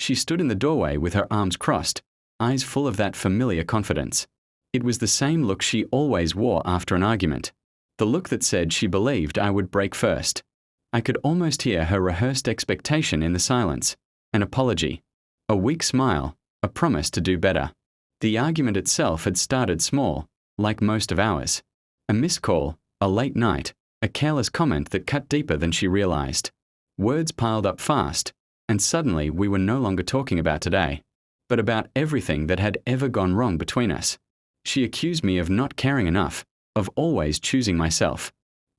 She stood in the doorway with her arms crossed, eyes full of that familiar confidence. It was the same look she always wore after an argument, the look that said she believed I would break first. I could almost hear her rehearsed expectation in the silence, an apology, a weak smile, a promise to do better. The argument itself had started small, like most of ours. A missed call, a late night, a careless comment that cut deeper than she realized. Words piled up fast, and suddenly we were no longer talking about today, but about everything that had ever gone wrong between us. She accused me of not caring enough, of always choosing myself.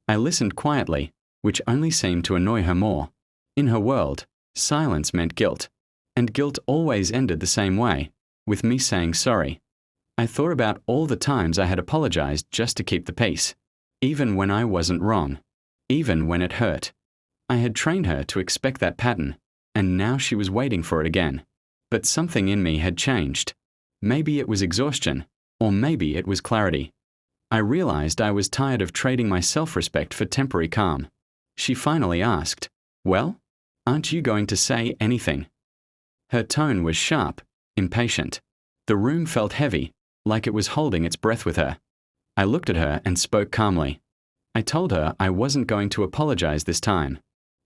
I listened quietly, which only seemed to annoy her more. In her world, silence meant guilt, and guilt always ended the same way, with me saying sorry. I thought about all the times I had apologized just to keep the peace, even when I wasn't wrong, even when it hurt. I had trained her to expect that pattern, and now she was waiting for it again. But something in me had changed. Maybe it was exhaustion, or maybe it was clarity. I realized I was tired of trading my self-respect for temporary calm. She finally asked, "Well, aren't you going to say anything?" Her tone was sharp, impatient. The room felt heavy, like it was holding its breath with her. I looked at her and spoke calmly. I told her I wasn't going to apologize this time.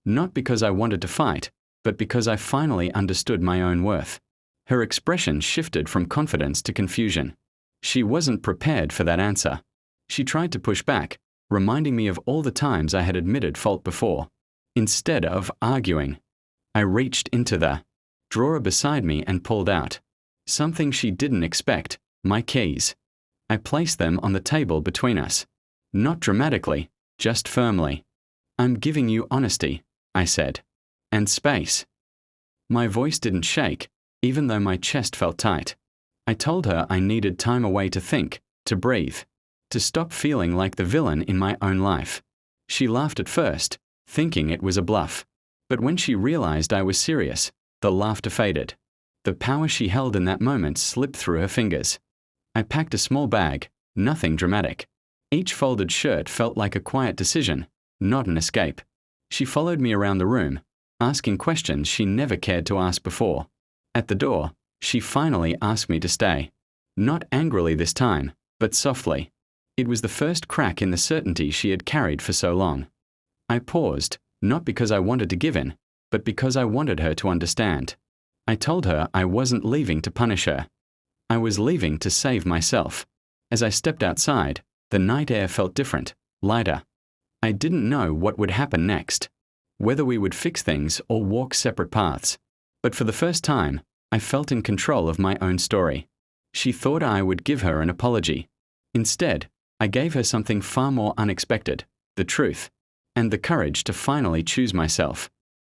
Not because I wanted to fight, but because I finally understood my own worth. Her expression shifted from confidence to confusion. She wasn't prepared for that answer. She tried to push back, reminding me of all the times I had admitted fault before. Instead of arguing, I reached into the drawer beside me and pulled out something she didn't expect, my keys. I placed them on the table between us. Not dramatically, just firmly. "I'm giving you honesty," I said. "And space." My voice didn't shake, even though my chest felt tight. I told her I needed time away to think, to breathe, to stop feeling like the villain in my own life. She laughed at first, thinking it was a bluff. But when she realized I was serious, the laughter faded. The power she held in that moment slipped through her fingers. I packed a small bag, nothing dramatic. Each folded shirt felt like a quiet decision, not an escape. She followed me around the room, asking questions she never cared to ask before. At the door, she finally asked me to stay. Not angrily this time, but softly. It was the first crack in the certainty she had carried for so long. I paused, not because I wanted to give in, but because I wanted her to understand. I told her I wasn't leaving to punish her. I was leaving to save myself. As I stepped outside, the night air felt different, lighter. I didn't know what would happen next, whether we would fix things or walk separate paths. But for the first time, I felt in control of my own story. She thought I would give her an apology. Instead, I gave her something far more unexpected, the truth, and the courage to finally choose myself.